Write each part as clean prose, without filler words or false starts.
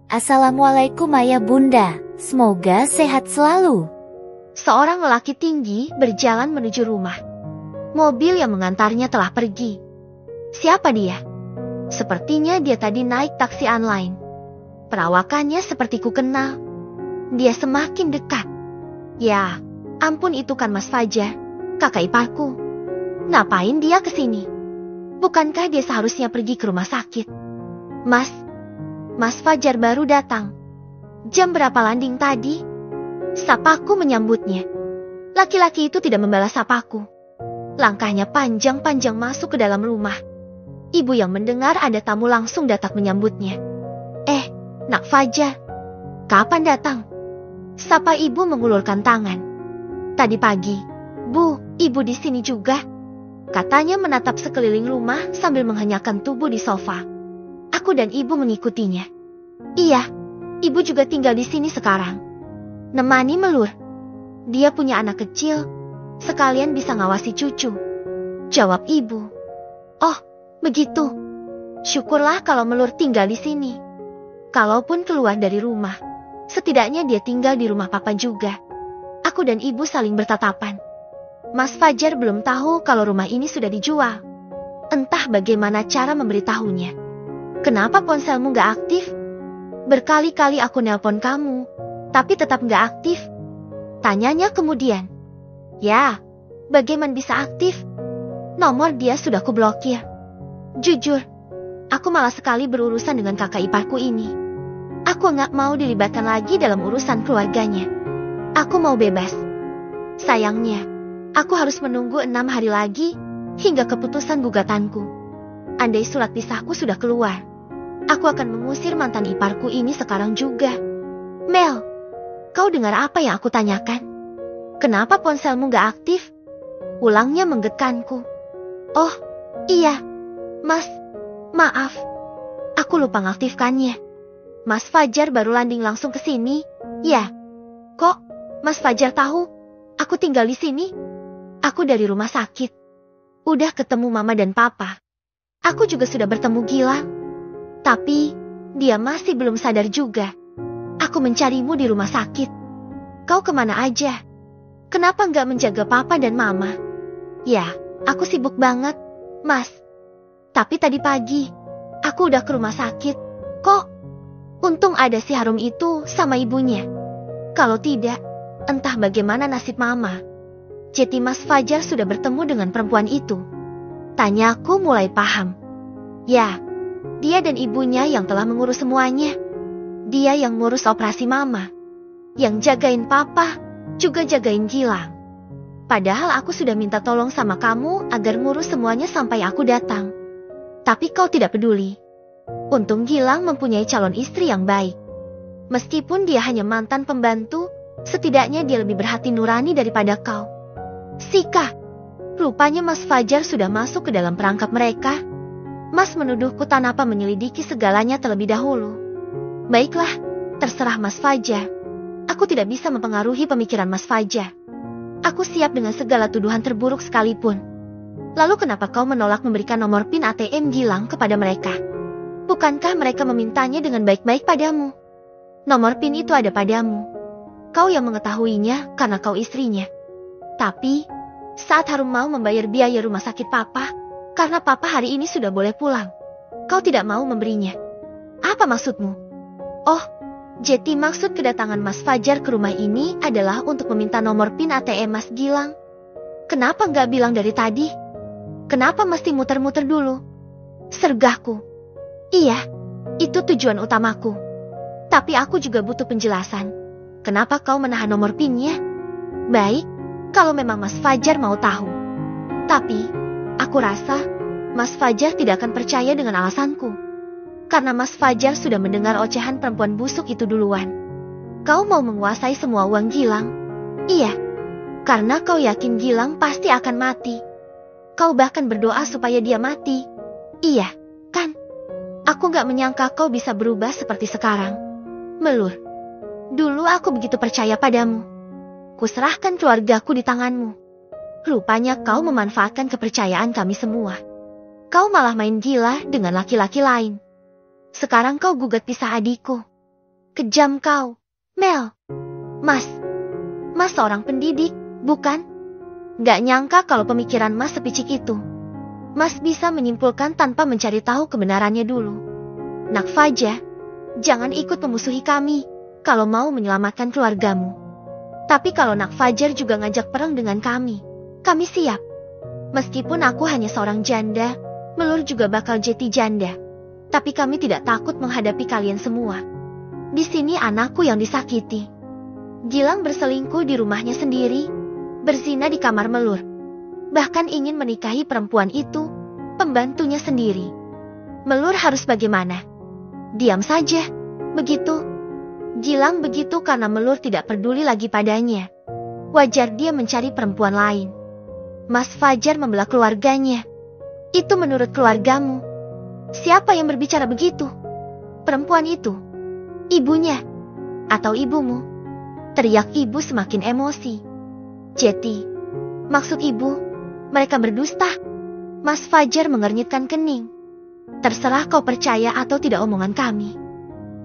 Assalamualaikum ayah bunda, semoga sehat selalu. Seorang lelaki tinggi berjalan menuju rumah. Mobil yang mengantarnya telah pergi. Siapa dia? Sepertinya dia tadi naik taksi online. Perawakannya seperti ku kenal. Dia semakin dekat. Ya, ampun, itu kan Mas Fajar, kakak iparku. Ngapain dia kesini? Bukankah dia seharusnya pergi ke rumah sakit? Mas Fajar baru datang. Jam berapa landing tadi? Sapaku menyambutnya. Laki-laki itu tidak membalas sapaku. Langkahnya panjang-panjang masuk ke dalam rumah. Ibu yang mendengar ada tamu langsung datang menyambutnya. Nak Fajar, kapan datang? Sapa ibu mengulurkan tangan. Tadi pagi. Bu, ibu di sini juga. Katanya menatap sekeliling rumah sambil menghenyakan tubuh di sofa. Aku dan ibu mengikutinya. Iya, ibu juga tinggal di sini sekarang. Nemani Melur. Dia punya anak kecil, sekalian bisa ngawasi cucu. Jawab ibu. Oh, begitu. Syukurlah kalau Melur tinggal di sini. Kalaupun keluar dari rumah, setidaknya dia tinggal di rumah papa juga. Aku dan ibu saling bertatapan. Mas Fajar belum tahu kalau rumah ini sudah dijual. Entah bagaimana cara memberitahunya. Kenapa ponselmu gak aktif? Berkali-kali aku nelpon kamu, tapi tetap gak aktif. Tanyanya kemudian. Ya, bagaimana bisa aktif? Nomor dia sudah kublokir. Jujur, aku malas sekali berurusan dengan kakak iparku ini. Aku gak mau dilibatkan lagi dalam urusan keluarganya. Aku mau bebas. Sayangnya, aku harus menunggu 6 hari lagi hingga keputusan gugatanku. Andai surat pisahku sudah keluar, aku akan mengusir mantan iparku ini sekarang juga. Mel, kau dengar apa yang aku tanyakan? Kenapa ponselmu gak aktif? Ulangnya menggetkanku. Oh, iya. Mas, maaf. Aku lupa ngaktifkannya. Mas Fajar baru landing langsung ke sini. Ya. Kok, Mas Fajar tahu? Aku tinggal di sini. Aku dari rumah sakit. Udah ketemu mama dan papa. Aku juga sudah bertemu Gilang. Tapi, dia masih belum sadar juga. Aku mencarimu di rumah sakit. Kau kemana aja? Kenapa nggak menjaga papa dan mama? Ya, aku sibuk banget, Mas. Tapi tadi pagi, aku udah ke rumah sakit. Kok? Untung ada si Harum itu sama ibunya. Kalau tidak, entah bagaimana nasib mama. Jadi Mas Fajar sudah bertemu dengan perempuan itu. Tanyaku mulai paham. Ya, dia dan ibunya yang telah mengurus semuanya. Dia yang ngurus operasi mama. Yang jagain papa, juga jagain Gilang. Padahal aku sudah minta tolong sama kamu agar ngurus semuanya sampai aku datang. Tapi kau tidak peduli. Untung Gilang mempunyai calon istri yang baik. Meskipun dia hanya mantan pembantu, setidaknya dia lebih berhati nurani daripada kau. Sika, rupanya Mas Fajar sudah masuk ke dalam perangkap mereka. Mas menuduhku tanpa menyelidiki segalanya terlebih dahulu. Baiklah, terserah Mas Fajar. Aku tidak bisa mempengaruhi pemikiran Mas Fajar. Aku siap dengan segala tuduhan terburuk sekalipun. Lalu kenapa kau menolak memberikan nomor PIN ATM Gilang kepada mereka? Bukankah mereka memintanya dengan baik-baik padamu? Nomor PIN itu ada padamu. Kau yang mengetahuinya karena kau istrinya. Tapi, saat Harum mau membayar biaya rumah sakit papa, karena papa hari ini sudah boleh pulang, kau tidak mau memberinya. Apa maksudmu? Oh, jadi maksud kedatangan Mas Fajar ke rumah ini adalah untuk meminta nomor PIN ATM Mas Gilang. Kenapa nggak bilang dari tadi? Kenapa mesti muter-muter dulu? Sergahku. Iya, itu tujuan utamaku. Tapi aku juga butuh penjelasan. Kenapa kau menahan nomor PIN-nya? Baik, kalau memang Mas Fajar mau tahu. Tapi, aku rasa Mas Fajar tidak akan percaya dengan alasanku. Karena Mas Fajar sudah mendengar ocehan perempuan busuk itu duluan. Kau mau menguasai semua uang Gilang? Iya, karena kau yakin Gilang pasti akan mati. Kau bahkan berdoa supaya dia mati. Iya, kan? Aku gak menyangka kau bisa berubah seperti sekarang. Melur, dulu aku begitu percaya padamu. Kuserahkan keluargaku di tanganmu. Rupanya kau memanfaatkan kepercayaan kami semua. Kau malah main gila dengan laki-laki lain. Sekarang kau gugat pisah adikku. Kejam kau, Mel. Mas seorang pendidik, bukan? Gak nyangka kalau pemikiran Mas sepicik itu. Mas bisa menyimpulkan tanpa mencari tahu kebenarannya dulu. Nak Fajar, jangan ikut memusuhi kami kalau mau menyelamatkan keluargamu. Tapi kalau Nak Fajar juga ngajak perang dengan kami siap. Meskipun aku hanya seorang janda, Melur juga bakal jadi janda. Tapi kami tidak takut menghadapi kalian semua. Di sini anakku yang disakiti. Gilang berselingkuh di rumahnya sendiri, berzina di kamar Melur. Bahkan ingin menikahi perempuan itu, pembantunya sendiri. Melur harus bagaimana? Diam saja, begitu. Gilang begitu karena Melur tidak peduli lagi padanya. Wajar dia mencari perempuan lain. Mas Fajar membelah keluarganya. Itu menurut keluargamu. Siapa yang berbicara begitu? Perempuan itu? Ibunya? Atau ibumu? Teriak ibu semakin emosi. Jeti, maksud ibu, mereka berdusta? Mas Fajar mengernyitkan kening. Terserah kau percaya atau tidak omongan kami.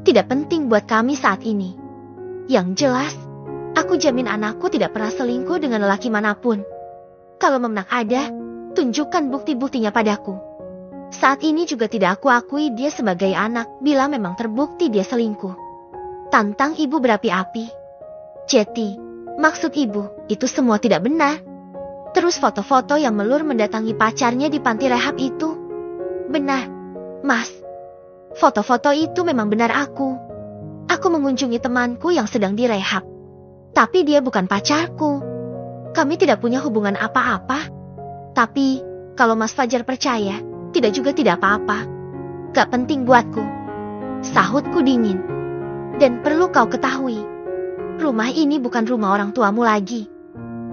Tidak penting buat kami saat ini. Yang jelas, aku jamin anakku tidak pernah selingkuh dengan lelaki manapun. Kalau memang ada, tunjukkan bukti-buktinya padaku. Saat ini juga tidak aku akui dia sebagai anak bila memang terbukti dia selingkuh. Tantang ibu berapi-api. Jeti, maksud ibu, itu semua tidak benar. Terus foto-foto yang Melur mendatangi pacarnya di panti rehab itu. Benar, Mas. Foto-foto itu memang benar aku. Aku mengunjungi temanku yang sedang direhab. Tapi dia bukan pacarku. Kami tidak punya hubungan apa-apa. Tapi, kalau Mas Fajar percaya, tidak apa-apa. Gak penting buatku. Sahutku dingin. Dan perlu kau ketahui, rumah ini bukan rumah orang tuamu lagi.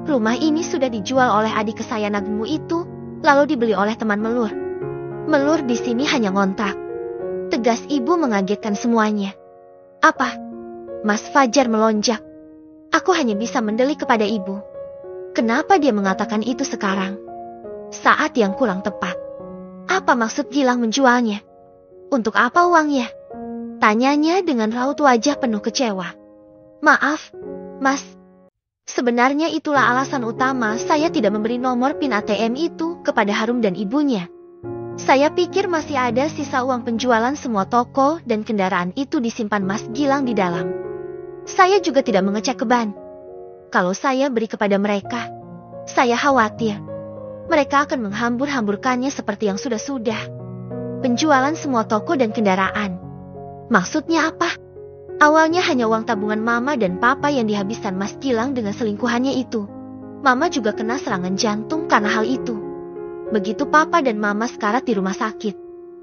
Rumah ini sudah dijual oleh adik kesayanganmu itu, lalu dibeli oleh teman Melur. Melur di sini hanya ngontrak. Tegas ibu mengagetkan semuanya. Apa? Mas Fajar melonjak. Aku hanya bisa mendelik kepada ibu. Kenapa dia mengatakan itu sekarang? Saat yang kurang tepat. Apa maksud Gilang menjualnya? Untuk apa uangnya? Tanyanya dengan raut wajah penuh kecewa. Maaf, Mas. Sebenarnya itulah alasan utama saya tidak memberi nomor PIN ATM itu kepada Harum dan ibunya. Saya pikir masih ada sisa uang penjualan semua toko dan kendaraan itu disimpan Mas Gilang di dalam. Saya juga tidak mengecek ke ban. Kalau saya beri kepada mereka, saya khawatir mereka akan menghambur-hamburkannya seperti yang sudah-sudah. Penjualan semua toko dan kendaraan. Maksudnya apa? Awalnya hanya uang tabungan Mama dan Papa yang dihabiskan Mas Gilang dengan selingkuhannya itu. Mama juga kena serangan jantung karena hal itu. Begitu Papa dan Mama sekarat di rumah sakit,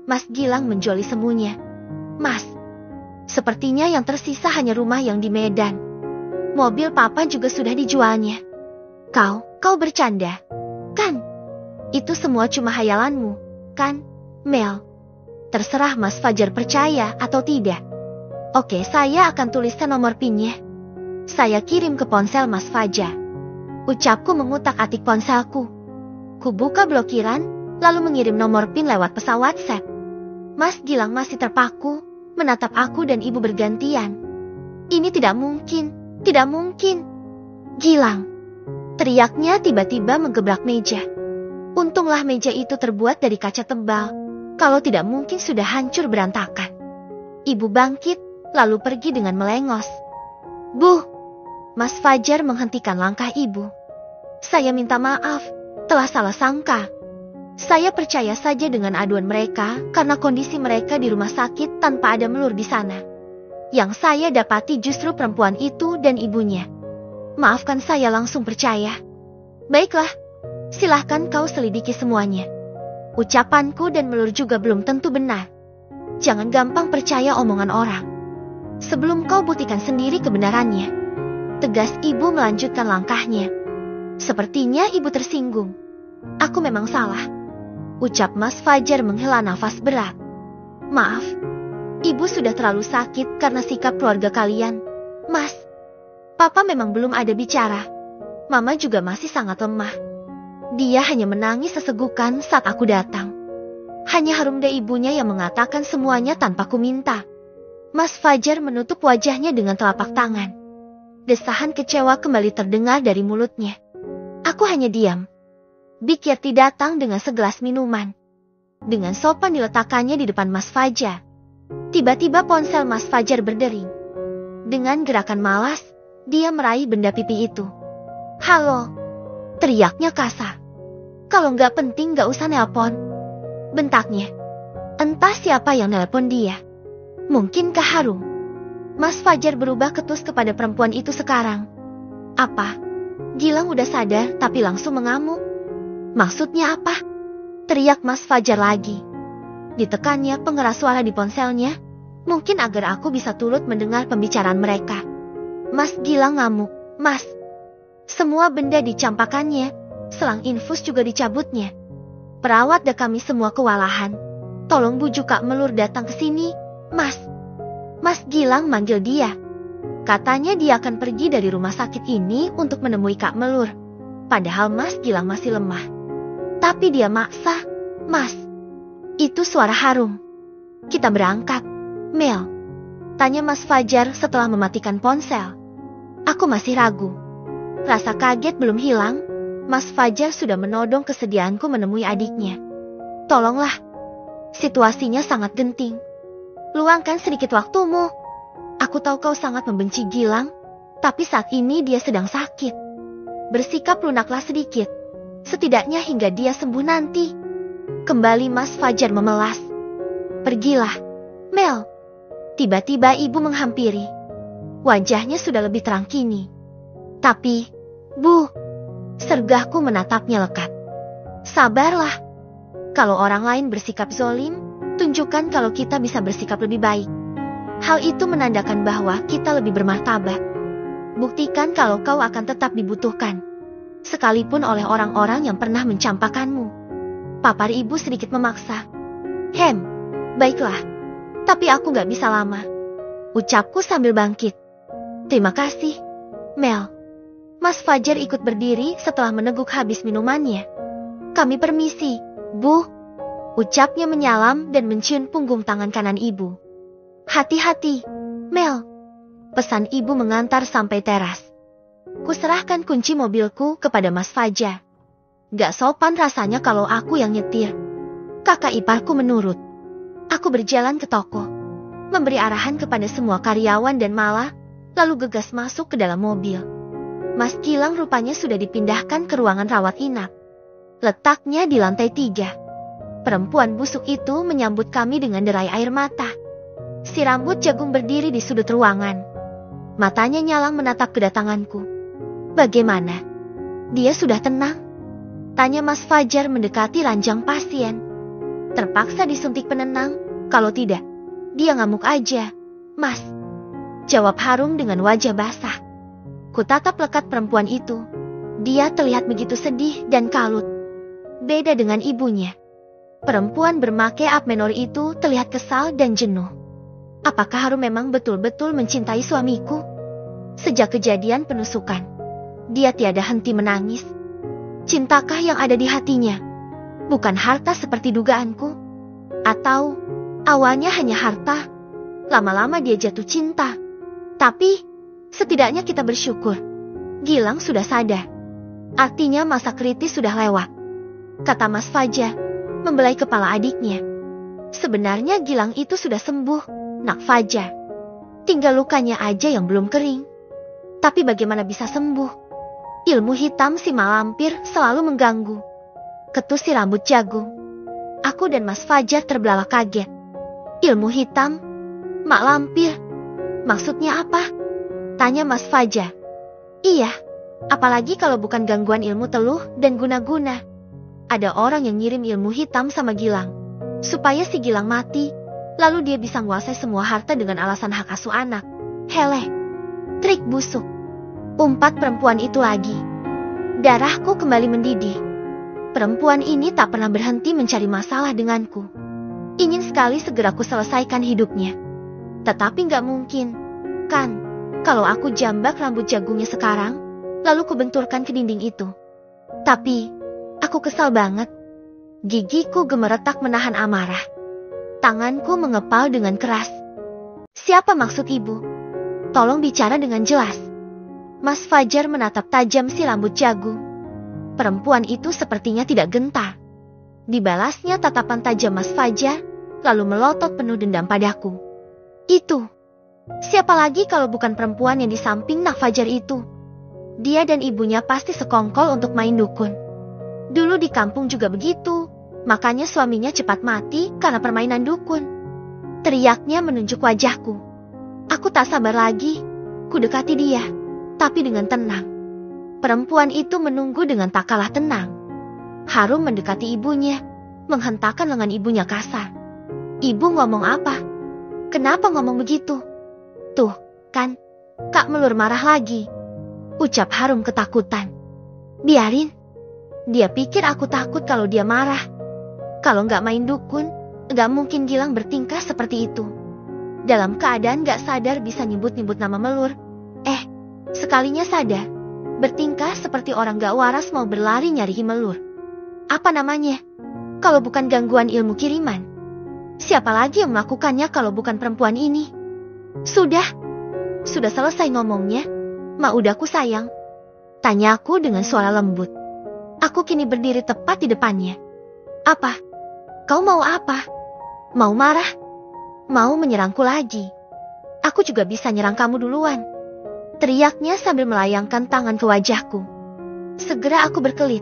Mas Gilang menjual semuanya. Mas, sepertinya yang tersisa hanya rumah yang di Medan. Mobil Papa juga sudah dijualnya. Kau bercanda, kan? Itu semua cuma hayalanmu, kan, Mel? Terserah Mas Fajar percaya atau tidak. Oke, saya akan tuliskan nomor PIN-nya. Saya kirim ke ponsel Mas Fajar. Ucapku mengutak-atik ponselku. Ku buka blokiran, lalu mengirim nomor PIN lewat pesan WhatsApp. Mas Gilang masih terpaku, menatap aku dan ibu bergantian. Ini tidak mungkin, tidak mungkin. Gilang, teriaknya tiba-tiba menggebrak meja. Untunglah meja itu terbuat dari kaca tebal, kalau tidak mungkin sudah hancur berantakan. Ibu bangkit, lalu pergi dengan melengos. Bu, Mas Fajar menghentikan langkah ibu. Saya minta maaf, telah salah sangka. Saya percaya saja dengan aduan mereka karena kondisi mereka di rumah sakit tanpa ada Melur di sana. Yang saya dapati justru perempuan itu dan ibunya. Maafkan saya langsung percaya. Baiklah, silahkan kau selidiki semuanya. Ucapanku dan Melur juga belum tentu benar. Jangan gampang percaya omongan orang. Sebelum kau buktikan sendiri kebenarannya. Tegas ibu melanjutkan langkahnya. Sepertinya ibu tersinggung. Aku memang salah. Ucap Mas Fajar menghela nafas berat. Maaf, ibu sudah terlalu sakit karena sikap keluarga kalian. Mas, Papa memang belum ada bicara. Mama juga masih sangat lemah. Dia hanya menangis sesegukan saat aku datang. Hanya Harum dan ibunya yang mengatakan semuanya tanpa ku minta. Mas Fajar menutup wajahnya dengan telapak tangan. Desahan kecewa kembali terdengar dari mulutnya. Aku hanya diam. Big Yeti datang dengan segelas minuman. Dengan sopan diletakkannya di depan Mas Fajar. Tiba-tiba ponsel Mas Fajar berdering. Dengan gerakan malas, dia meraih benda pipi itu. "Halo," teriaknya kasar. "Kalau nggak penting nggak usah nelpon," bentaknya. Entah siapa yang nelpon dia. Mungkinkah Harum? Mas Fajar berubah ketus kepada perempuan itu sekarang. "Apa?" Gilang udah sadar tapi langsung mengamuk. "Maksudnya apa?" teriak Mas Fajar lagi. Ditekannya pengeras suara di ponselnya, mungkin agar aku bisa turut mendengar pembicaraan mereka. Mas Gilang ngamuk. "Mas." Semua benda dicampakannya, selang infus juga dicabutnya. "Perawat dan kami semua kewalahan. Tolong bujuk Kak Melur datang ke sini, Mas." Mas Gilang manggil dia. Katanya dia akan pergi dari rumah sakit ini untuk menemui Kak Melur. Padahal Mas Gilang masih lemah. Tapi dia maksa. "Mas." Itu suara Harum. "Kita berangkat, Mel?" tanya Mas Fajar setelah mematikan ponsel. Aku masih ragu. Rasa kaget belum hilang. Mas Fajar sudah menodong kesediaanku menemui adiknya. "Tolonglah. Situasinya sangat genting. Luangkan sedikit waktumu. Aku tahu kau sangat membenci Gilang, tapi saat ini dia sedang sakit. Bersikap lunaklah sedikit. Setidaknya hingga dia sembuh nanti." Kembali Mas Fajar memelas. "Pergilah, Mel." Tiba-tiba ibu menghampiri. Wajahnya sudah lebih terang kini. "Tapi, Bu," sergahku menatapnya lekat. "Sabarlah. Kalau orang lain bersikap zolim, tunjukkan kalau kita bisa bersikap lebih baik. Hal itu menandakan bahwa kita lebih bermartabat. Buktikan kalau kau akan tetap dibutuhkan, sekalipun oleh orang-orang yang pernah mencampakkanmu." Papar ibu sedikit memaksa. Baiklah. Tapi aku gak bisa lama," ucapku sambil bangkit. "Terima kasih, Mel." Mas Fajar ikut berdiri setelah meneguk habis minumannya. "Kami permisi, Bu," ucapnya menyalam dan mencium punggung tangan kanan ibu. "Hati-hati, Mel," pesan ibu mengantar sampai teras. Kuserahkan kunci mobilku kepada Mas Fajar. Gak sopan rasanya kalau aku yang nyetir. Kakak iparku menurut. Aku berjalan ke toko, memberi arahan kepada semua karyawan dan Mala, lalu gegas masuk ke dalam mobil. Mas Gilang rupanya sudah dipindahkan ke ruangan rawat inap. Letaknya di lantai 3. Perempuan busuk itu menyambut kami dengan derai air mata. Si rambut jagung berdiri di sudut ruangan. Matanya nyalang menatap kedatanganku. "Bagaimana? Dia sudah tenang?" tanya Mas Fajar mendekati ranjang pasien. "Terpaksa disuntik penenang, kalau tidak, dia ngamuk aja, Mas," jawab Harum dengan wajah basah. Kutatap lekat perempuan itu. Dia terlihat begitu sedih dan kalut. Beda dengan ibunya. Perempuan bermake-up menor itu terlihat kesal dan jenuh. Apakah Harum memang betul-betul mencintai suamiku? Sejak kejadian penusukan, dia tiada henti menangis. Cintakah yang ada di hatinya? Bukan harta seperti dugaanku? Atau awalnya hanya harta, lama-lama dia jatuh cinta? Tapi setidaknya kita bersyukur Gilang sudah sadar. Artinya masa kritis sudah lewat, kata Mas Fajar membelai kepala adiknya. Sebenarnya Gilang itu sudah sembuh, Nak Fajar. Tinggal lukanya aja yang belum kering. Tapi bagaimana bisa sembuh? Ilmu hitam si malampir selalu mengganggu. Ketus si rambut jagung. Aku dan Mas Fajar terbelalak kaget. Ilmu hitam? Mak lampir? Maksudnya apa? Tanya Mas Fajar. Iya, apalagi kalau bukan gangguan ilmu teluh dan guna-guna. Ada orang yang ngirim ilmu hitam sama Gilang, supaya si Gilang mati, lalu dia bisa menguasai semua harta dengan alasan hak asuh anak. Hele, trik busuk. Umpat perempuan itu lagi. Darahku kembali mendidih. Perempuan ini tak pernah berhenti mencari masalah denganku. Ingin sekali segera ku selesaikan hidupnya. Tetapi gak mungkin, kan? Kalau aku jambak rambut jagungnya sekarang, lalu ku benturkan ke dinding itu. Tapi, aku kesal banget. Gigiku gemeretak menahan amarah. Tanganku mengepal dengan keras. Siapa maksud ibu? Tolong bicara dengan jelas. Mas Fajar menatap tajam si rambut jagung. Perempuan itu sepertinya tidak gentar. Dibalasnya tatapan tajam Mas Fajar, lalu melotot penuh dendam padaku. Itu. Siapa lagi kalau bukan perempuan yang di samping Nak Fajar itu? Dia dan ibunya pasti sekongkol untuk main dukun. Dulu di kampung juga begitu, makanya suaminya cepat mati karena permainan dukun. Teriaknya menunjuk wajahku. Aku tak sabar lagi, ku dekati dia, tapi dengan tenang. Perempuan itu menunggu dengan tak kalah tenang. Harum mendekati ibunya, menghentakkan lengan ibunya kasar. Ibu ngomong apa? Kenapa ngomong begitu? Tuh, kan, Kak Melur marah lagi. Ucap Harum ketakutan. Biarin. Dia pikir aku takut kalau dia marah. Kalau nggak main dukun, nggak mungkin Gilang bertingkah seperti itu. Dalam keadaan nggak sadar bisa nyebut-nyebut nama Melur. Sekalinya sadar, bertingkah seperti orang nggak waras mau berlari nyari Melur. Apa namanya? Kalau bukan gangguan ilmu kiriman. Siapa lagi yang melakukannya kalau bukan perempuan ini? Sudah selesai ngomongnya, Maudaku sayang. Tanyaku dengan suara lembut. Aku kini berdiri tepat di depannya. Apa? Kau mau apa? Mau marah? Mau menyerangku lagi? Aku juga bisa nyerang kamu duluan. Teriaknya sambil melayangkan tangan ke wajahku. Segera aku berkelit.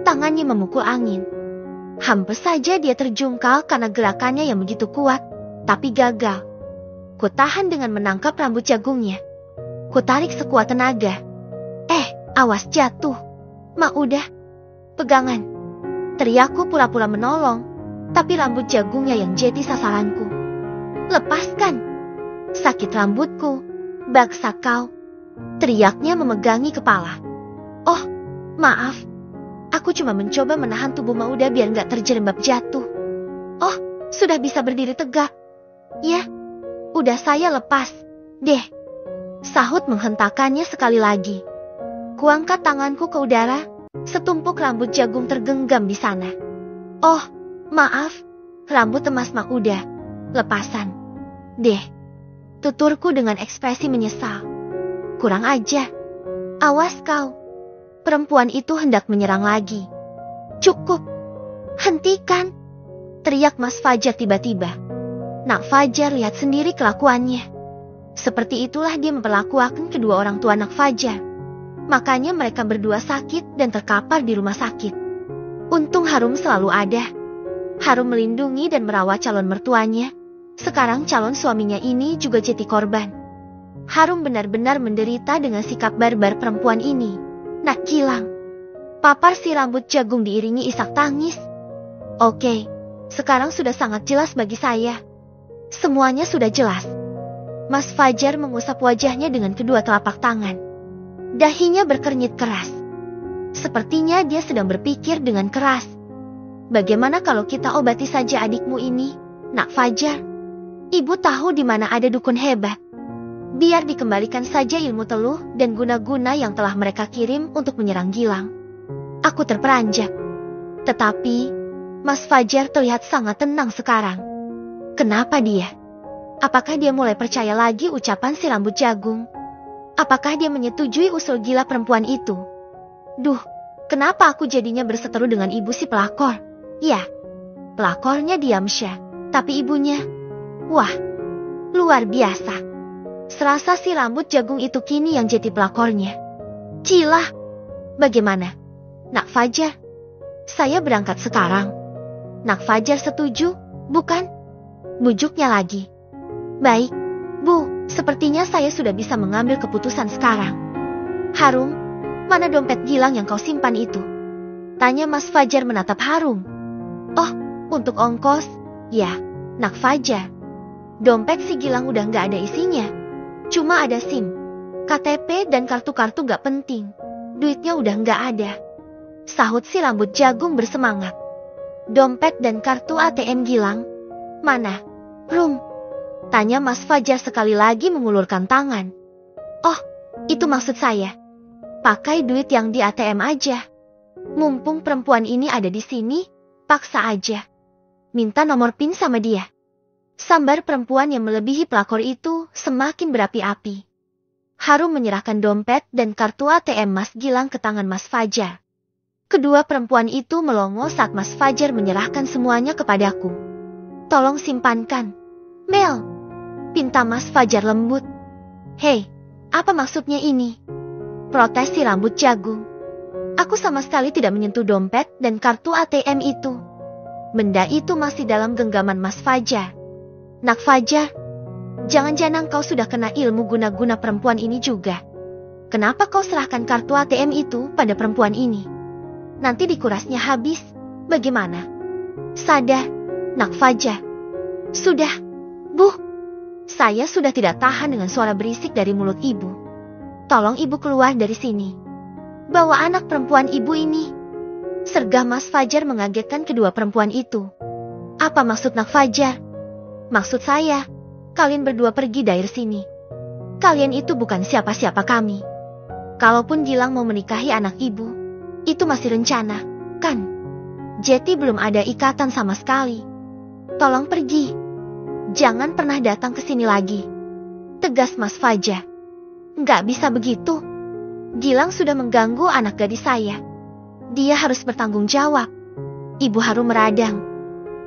Tangannya memukul angin. Hampir saja dia terjungkal karena gerakannya yang begitu kuat, tapi gagal. Ku tahan dengan menangkap rambut jagungnya. Ku tarik sekuat tenaga. Awas jatuh. Udah. Pegangan. Teriakku pura-pura menolong, tapi rambut jagungnya yang jadi sasaranku. Lepaskan. Sakit rambutku. Baksa kau. Teriaknya memegangi kepala. Oh, maaf. Aku cuma mencoba menahan tubuh Mauda biar gak terjerembab jatuh. Oh, sudah bisa berdiri tegak. Ya, udah saya lepas. Deh. Sahut menghentakkannya sekali lagi. Kuangkat tanganku ke udara, setumpuk rambut jagung tergenggam di sana. Oh, maaf, rambut emas Mauda. Lepasan. Deh. Tuturku dengan ekspresi menyesal. Kurang aja. Awas kau. Perempuan itu hendak menyerang lagi. Cukup. Hentikan. Teriak Mas Fajar tiba-tiba. Nak Fajar lihat sendiri kelakuannya. Seperti itulah dia memperlakukan kedua orang tua Nak Fajar. Makanya mereka berdua sakit dan terkapar di rumah sakit. Untung Harum selalu ada. Harum melindungi dan merawat calon mertuanya. Sekarang calon suaminya ini juga jadi korban. Harum benar-benar menderita dengan sikap barbar perempuan ini. Nak Gilang. Papar si rambut jagung diiringi isak tangis. Oke, sekarang sudah sangat jelas bagi saya. Semuanya sudah jelas. Mas Fajar mengusap wajahnya dengan kedua telapak tangan. Dahinya berkernyit keras. Sepertinya dia sedang berpikir dengan keras. Bagaimana kalau kita obati saja adikmu ini, Nak Fajar? Ibu tahu di mana ada dukun hebat. Biar dikembalikan saja ilmu teluh dan guna-guna yang telah mereka kirim untuk menyerang Gilang. Aku terperanjat. Tetapi, Mas Fajar terlihat sangat tenang sekarang. Kenapa dia? Apakah dia mulai percaya lagi ucapan si rambut jagung? Apakah dia menyetujui usul gila perempuan itu? Duh, kenapa aku jadinya berseteru dengan ibu si pelakor? Ya, pelakornya Diamsyah, tapi ibunya... Wah, luar biasa. Serasa si rambut jagung itu kini yang jadi pelakornya. Cilah, bagaimana? Nak Fajar, saya berangkat sekarang. Nak Fajar setuju, bukan? Bujuknya lagi. Baik, Bu. Sepertinya saya sudah bisa mengambil keputusan sekarang. Harum, mana dompet Gilang yang kau simpan itu? Tanya Mas Fajar menatap Harum. Oh, untuk ongkos? Ya, Nak Fajar. Dompet si Gilang udah gak ada isinya. Cuma ada SIM, KTP dan kartu-kartu gak penting. Duitnya udah gak ada. Sahut si rambut jagung bersemangat. Dompet dan kartu ATM Gilang? Mana? Rum. Tanya Mas Fajar sekali lagi mengulurkan tangan. Oh, itu maksud saya. Pakai duit yang di ATM aja. Mumpung perempuan ini ada di sini, paksa aja. Minta nomor PIN sama dia. Sambar perempuan yang melebihi pelakor itu semakin berapi-api. Harum menyerahkan dompet dan kartu ATM Mas Gilang ke tangan Mas Fajar. Kedua perempuan itu melongo saat Mas Fajar menyerahkan semuanya kepadaku. Tolong simpankan, Mel, pinta Mas Fajar lembut. Hei, apa maksudnya ini? Protes si rambut jagung. Aku sama sekali tidak menyentuh dompet dan kartu ATM itu. Benda itu masih dalam genggaman Mas Fajar. Nak Fajar, jangan-jangan kau sudah kena ilmu guna-guna perempuan ini juga. Kenapa kau serahkan kartu ATM itu pada perempuan ini? Nanti dikurasnya habis, bagaimana? Sadar, Nak Fajar. Sudah, Bu. Saya sudah tidak tahan dengan suara berisik dari mulut ibu. Tolong ibu keluar dari sini. Bawa anak perempuan ibu ini. Sergah Mas Fajar mengagetkan kedua perempuan itu. Apa maksud Nak Fajar? Maksud saya, kalian berdua pergi dari sini. Kalian itu bukan siapa-siapa kami. Kalaupun Gilang mau menikahi anak ibu, itu masih rencana, kan? Jadi belum ada ikatan sama sekali. Tolong pergi. Jangan pernah datang ke sini lagi. Tegas Mas Fajar. Nggak bisa begitu. Gilang sudah mengganggu anak gadis saya. Dia harus bertanggung jawab. Ibu Harum meradang.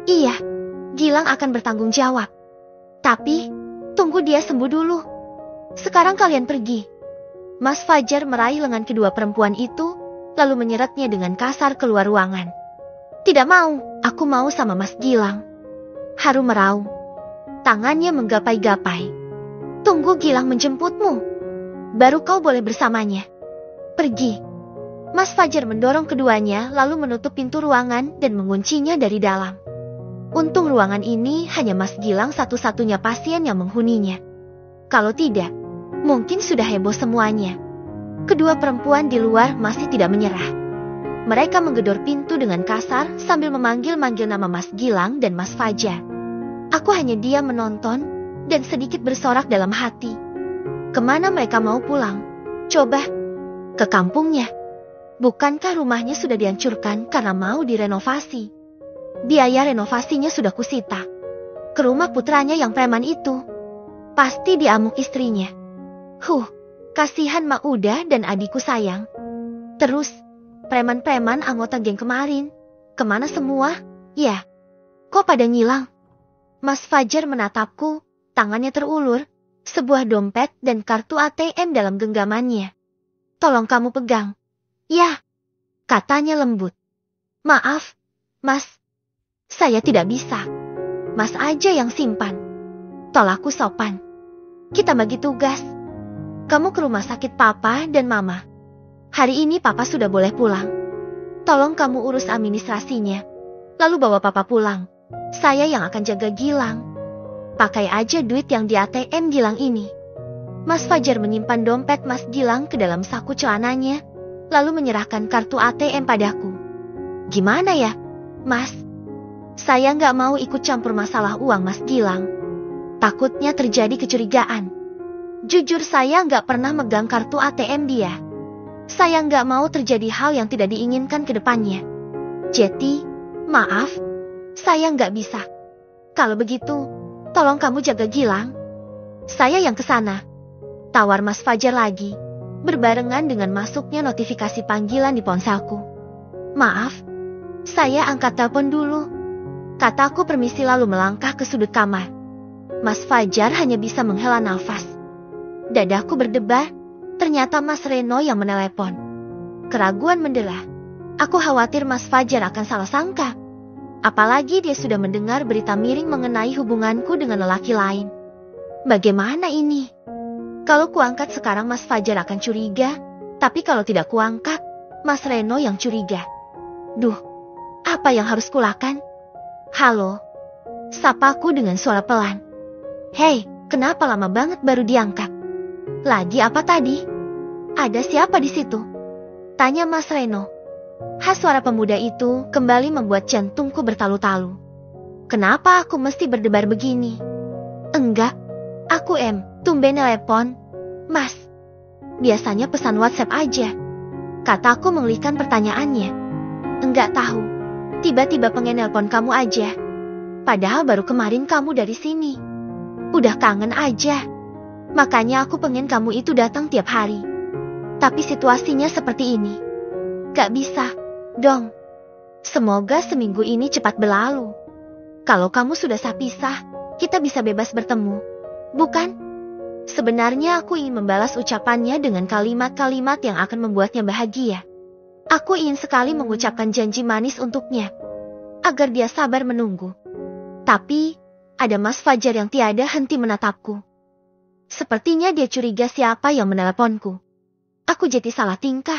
Iya, Gilang akan bertanggung jawab. Tapi, tunggu dia sembuh dulu. Sekarang kalian pergi. Mas Fajar meraih lengan kedua perempuan itu, lalu menyeretnya dengan kasar keluar ruangan. Tidak mau, aku mau sama Mas Gilang. Harum meraung. Tangannya menggapai-gapai. Tunggu Gilang menjemputmu. Baru kau boleh bersamanya. Pergi. Mas Fajar mendorong keduanya lalu menutup pintu ruangan dan menguncinya dari dalam. Untung ruangan ini hanya Mas Gilang satu-satunya pasien yang menghuninya. Kalau tidak, mungkin sudah heboh semuanya. Kedua perempuan di luar masih tidak menyerah. Mereka menggedor pintu dengan kasar sambil memanggil-manggil nama Mas Gilang dan Mas Fajar. Aku hanya diam menonton dan sedikit bersorak dalam hati. Kemana mereka mau pulang? Coba, ke kampungnya. Bukankah rumahnya sudah dihancurkan karena mau direnovasi? Biaya renovasinya sudah kusita. Ke rumah putranya yang preman itu. Pasti diamuk istrinya. Kasihan Mak Uda dan adikku sayang. Terus, preman-preman anggota geng kemarin. Kemana semua? Ya, kok pada ngilang? Mas Fajar menatapku, tangannya terulur, sebuah dompet dan kartu ATM dalam genggamannya. Tolong kamu pegang. Ya, katanya lembut. Maaf, Mas. Saya tidak bisa. Mas aja yang simpan. Tolakku sopan. Kita bagi tugas. Kamu ke rumah sakit Papa dan Mama. Hari ini Papa sudah boleh pulang. Tolong kamu urus administrasinya. Lalu bawa Papa pulang. Saya yang akan jaga Gilang. Pakai aja duit yang di ATM Gilang ini. Mas Fajar menyimpan dompet Mas Gilang ke dalam saku celananya, lalu menyerahkan kartu ATM padaku. Gimana ya, Mas? Saya nggak mau ikut campur masalah uang Mas Gilang. Takutnya terjadi kecurigaan. Jujur saya nggak pernah megang kartu ATM dia. Saya nggak mau terjadi hal yang tidak diinginkan ke depannya. Jadi, maaf, saya nggak bisa. Kalau begitu, tolong kamu jaga Gilang. Saya yang kesana. Tawar Mas Fajar lagi, berbarengan dengan masuknya notifikasi panggilan di ponselku. Maaf, saya angkat telepon dulu. Kataku permisi lalu melangkah ke sudut kamar. Mas Fajar hanya bisa menghela nafas. Dadaku berdebar, ternyata Mas Reno yang menelepon. Keraguan mendera. Aku khawatir Mas Fajar akan salah sangka. Apalagi dia sudah mendengar berita miring mengenai hubunganku dengan lelaki lain. Bagaimana ini? Kalau kuangkat sekarang Mas Fajar akan curiga, tapi kalau tidak kuangkat, Mas Reno yang curiga. Duh, apa yang harus kulakukan? Halo, sapaku dengan suara pelan. Hei, kenapa lama banget baru diangkat? Lagi apa tadi? Ada siapa di situ? Tanya Mas Reno. Suara pemuda itu kembali membuat jantungku bertalu-talu. Kenapa aku mesti berdebar begini? Enggak, aku tumben telepon. Mas, biasanya pesan WhatsApp aja. Kataku mengalihkan pertanyaannya. Enggak tahu. Tiba-tiba pengen nelpon kamu aja. Padahal baru kemarin kamu dari sini. Udah kangen aja. Makanya aku pengen kamu itu datang tiap hari. Tapi situasinya seperti ini. Gak bisa, dong. Semoga seminggu ini cepat berlalu. Kalau kamu sudah pisah, kita bisa bebas bertemu. Bukan? Sebenarnya aku ingin membalas ucapannya dengan kalimat-kalimat yang akan membuatnya bahagia. Aku ingin sekali mengucapkan janji manis untuknya, agar dia sabar menunggu. Tapi, ada Mas Fajar yang tiada henti menatapku. Sepertinya dia curiga siapa yang meneleponku. Aku jadi salah tingkah.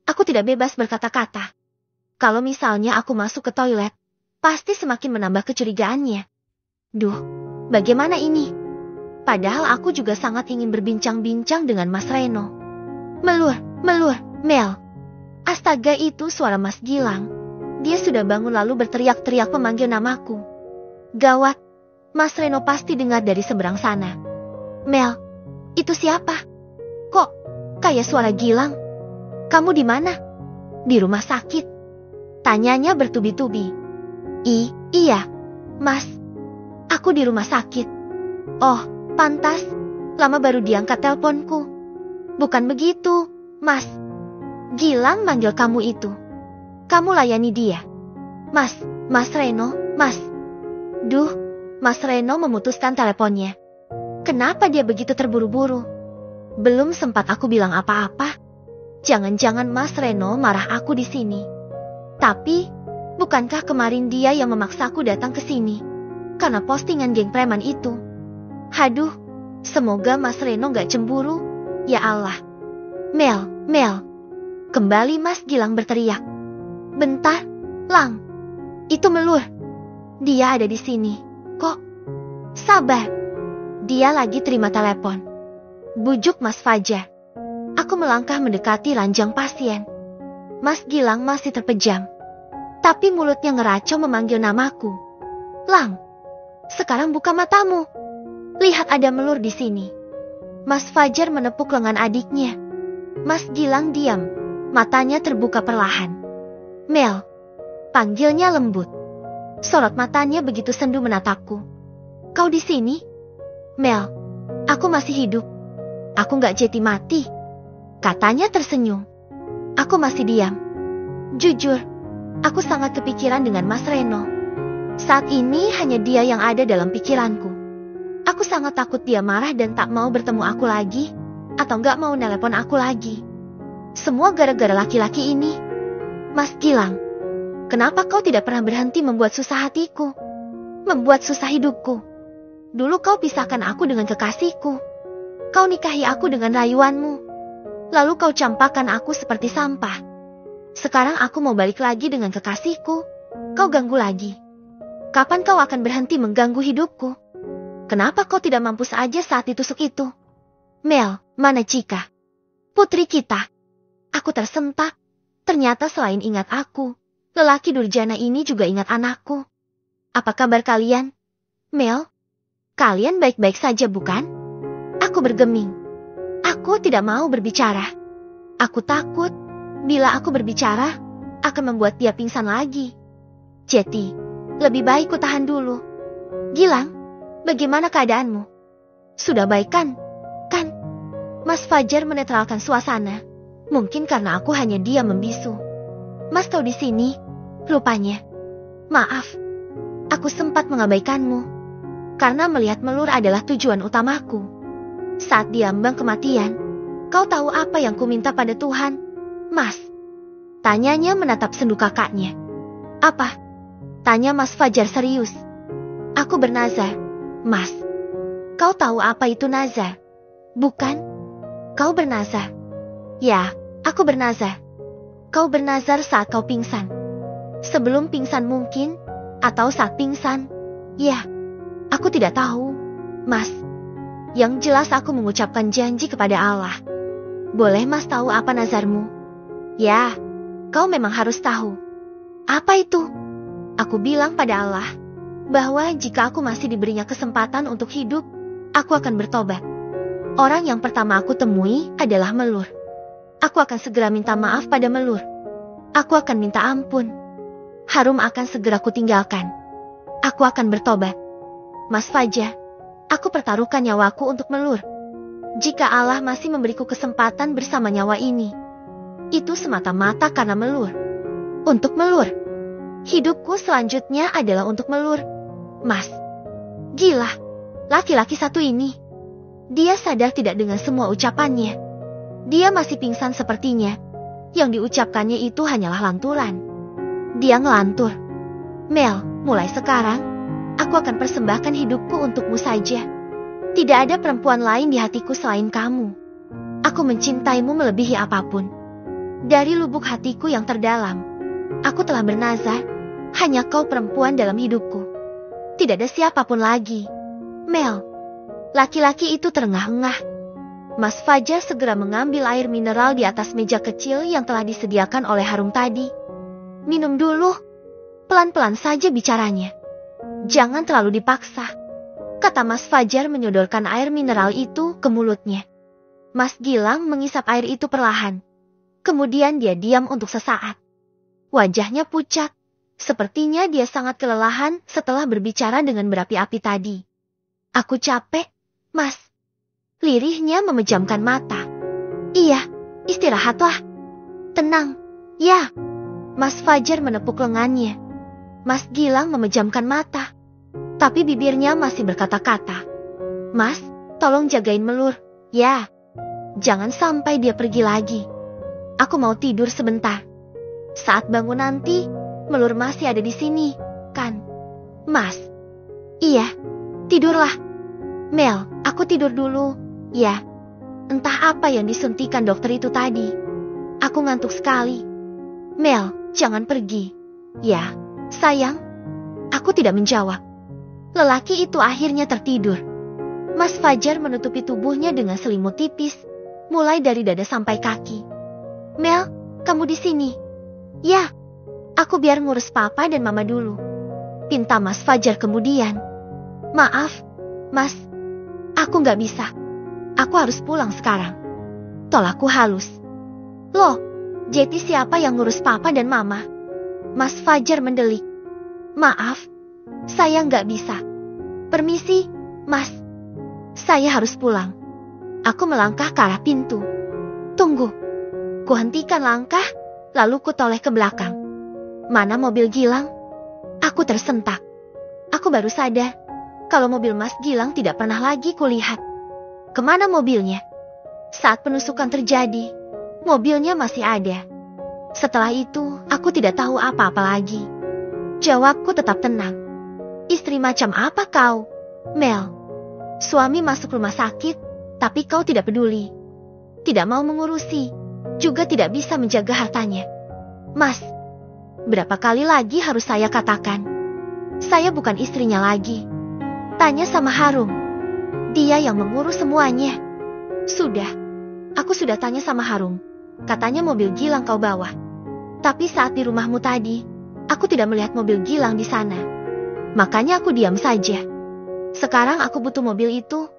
Aku tidak bebas berkata-kata. Kalau misalnya aku masuk ke toilet, pasti semakin menambah kecurigaannya. Duh, bagaimana ini? Padahal aku juga sangat ingin berbincang-bincang dengan Mas Reno. Melur, Mel. Astaga, itu suara Mas Gilang. Dia sudah bangun lalu berteriak-teriak memanggil namaku. Gawat, Mas Reno pasti dengar dari seberang sana. Mel, itu siapa? Kok kayak suara Gilang? Kamu di mana? Di rumah sakit. Tanyanya bertubi-tubi. Iya, Mas. Aku di rumah sakit. Oh, pantas. Lama baru diangkat teleponku. Bukan begitu, Mas. Gilang manggil kamu itu. Kamu layani dia. Mas Reno, Mas. Duh, Mas Reno memutuskan teleponnya. Kenapa dia begitu terburu-buru? Belum sempat aku bilang apa-apa. Jangan-jangan Mas Reno marah aku di sini. Tapi, bukankah kemarin dia yang memaksaku datang ke sini? Karena postingan geng preman itu. Haduh, semoga Mas Reno gak cemburu. Ya Allah. Mel. Kembali Mas Gilang berteriak. Bentar, Lang. Itu Melur. Dia ada di sini. Kok? Sabar. Dia lagi terima telepon. Bujuk Mas Fajar. Aku melangkah mendekati ranjang pasien. Mas Gilang masih terpejam. Tapi mulutnya ngeracau memanggil namaku. Lang, sekarang buka matamu. Lihat ada Melur di sini. Mas Fajar menepuk lengan adiknya. Mas Gilang diam. Matanya terbuka perlahan. Mel. Panggilnya lembut. Sorot matanya begitu sendu menatapku. Kau di sini? Mel, aku masih hidup. Aku gak jadi mati. Katanya tersenyum. Aku masih diam. Jujur, aku sangat kepikiran dengan Mas Reno. Saat ini hanya dia yang ada dalam pikiranku. Aku sangat takut dia marah dan tak mau bertemu aku lagi, atau gak mau nelepon aku lagi. Semua gara-gara laki-laki ini. Mas Gilang, kenapa kau tidak pernah berhenti membuat susah hatiku? Membuat susah hidupku. Dulu kau pisahkan aku dengan kekasihku. Kau nikahi aku dengan rayuanmu. Lalu kau campakkan aku seperti sampah. Sekarang aku mau balik lagi dengan kekasihku. Kau ganggu lagi. Kapan kau akan berhenti mengganggu hidupku? Kenapa kau tidak mampu saja saat ditusuk itu? Mel, mana Cika? Putri kita. Aku tersentak. Ternyata selain ingat aku, lelaki durjana ini juga ingat anakku. Apa kabar kalian? Mel, kalian baik-baik saja bukan? Aku bergeming. Aku tidak mau berbicara. Aku takut, bila aku berbicara, akan membuat dia pingsan lagi. Jadi, lebih baik ku tahan dulu. Gilang, bagaimana keadaanmu? Sudah baik kan? Kan? Mas Fajar menetralkan suasana. Mungkin karena aku hanya diam membisu. Mas kau di sini, rupanya. Maaf, aku sempat mengabaikanmu. Karena melihat Melur adalah tujuan utamaku. Saat diambang kematian, kau tahu apa yang ku minta pada Tuhan? Mas. Tanyanya menatap sendu kakaknya. Apa? Tanya Mas Fajar serius. Aku bernazar. Mas. Kau tahu apa itu nazar? Bukan? Kau bernazar. Ya, aku bernazar. Kau bernazar saat kau pingsan. Sebelum pingsan mungkin, atau saat pingsan. Ya, aku tidak tahu, Mas. Yang jelas aku mengucapkan janji kepada Allah. Boleh Mas tahu apa nazarmu? Ya, kau memang harus tahu. Apa itu? Aku bilang pada Allah, bahwa jika aku masih diberinya kesempatan untuk hidup, aku akan bertobat. Orang yang pertama aku temui adalah Melur. Aku akan segera minta maaf pada Melur. Aku akan minta ampun. Harum akan segera kutinggalkan. Aku akan bertobat. Mas Fajar, aku pertaruhkan nyawaku untuk Melur. Jika Allah masih memberiku kesempatan bersama nyawa ini, itu semata-mata karena Melur. Untuk Melur. Hidupku selanjutnya adalah untuk Melur. Mas. Gila. Laki-laki satu ini. Dia sadar tidak dengan semua ucapannya. Dia masih pingsan sepertinya. Yang diucapkannya itu hanyalah lanturan. Dia ngelantur. Mel, mulai sekarang, aku akan persembahkan hidupku untukmu saja. Tidak ada perempuan lain di hatiku selain kamu. Aku mencintaimu melebihi apapun. Dari lubuk hatiku yang terdalam, aku telah bernazar, hanya kau perempuan dalam hidupku. Tidak ada siapapun lagi. Mel. Laki-laki itu terengah-engah. Mas Fajar segera mengambil air mineral di atas meja kecil yang telah disediakan oleh Harum tadi. Minum dulu. Pelan-pelan saja bicaranya. Jangan terlalu dipaksa, kata Mas Fajar menyodorkan air mineral itu ke mulutnya. Mas Gilang mengisap air itu perlahan. Kemudian dia diam untuk sesaat. Wajahnya pucat. Sepertinya dia sangat kelelahan setelah berbicara dengan berapi-api tadi. Aku capek, Mas. Lirihnya memejamkan mata. Iya, istirahatlah. Tenang, ya. Mas Fajar menepuk lengannya. Mas Gilang memejamkan mata. Tapi bibirnya masih berkata-kata. Mas, tolong jagain Melur, ya. Jangan sampai dia pergi lagi. Aku mau tidur sebentar. Saat bangun nanti, Melur masih ada di sini, kan? Mas. Iya, tidurlah. Mel, aku tidur dulu, ya. Entah apa yang disuntikan dokter itu tadi. Aku ngantuk sekali. Mel, jangan pergi. Ya, sayang. Aku tidak menjawab. Lelaki itu akhirnya tertidur. Mas Fajar menutupi tubuhnya dengan selimut tipis, mulai dari dada sampai kaki. Mel, kamu di sini? Ya, aku biar ngurus papa dan mama dulu, pinta Mas Fajar kemudian. Maaf, Mas. Aku nggak bisa. Aku harus pulang sekarang. Tolakku halus. Loh, jadi siapa yang ngurus papa dan mama? Mas Fajar mendelik. Maaf, saya nggak bisa. Permisi, Mas. Saya harus pulang. Aku melangkah ke arah pintu. Tunggu. Kuhentikan langkah, lalu kutoleh ke belakang. Mana mobil Gilang? Aku tersentak. Aku baru sadar kalau mobil Mas Gilang tidak pernah lagi kulihat. Kemana mobilnya? Saat penusukan terjadi, mobilnya masih ada. Setelah itu, aku tidak tahu apa-apa lagi. Jawabku tetap tenang. Istri macam apa kau, Mel? Suami masuk rumah sakit, tapi kau tidak peduli. Tidak mau mengurusi, juga tidak bisa menjaga hartanya. Mas, berapa kali lagi harus saya katakan? Saya bukan istrinya lagi. Tanya sama Harum. Dia yang mengurus semuanya. Sudah, aku sudah tanya sama Harum. Katanya mobil Gilang kau bawa. Tapi saat di rumahmu tadi, aku tidak melihat mobil Gilang di sana. Makanya aku diam saja. Sekarang aku butuh mobil itu.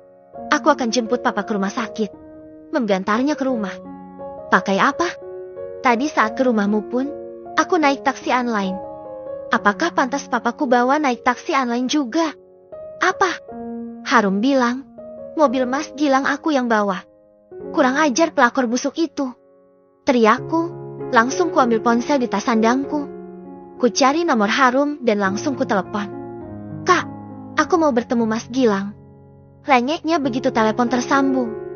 Aku akan jemput papa ke rumah sakit. Menggantarnya ke rumah. Pakai apa? Tadi saat ke rumahmu pun, aku naik taksi online. Apakah pantas papaku bawa naik taksi online juga? Apa? Harum bilang, mobil Mas Gilang aku yang bawa. Kurang ajar pelakor busuk itu. Teriakku, langsung kuambil ponsel di tas sandangku. Ku cari nomor Harum dan langsung ku telepon. Kak, aku mau bertemu Mas Gilang. Rengeknya begitu telepon tersambung.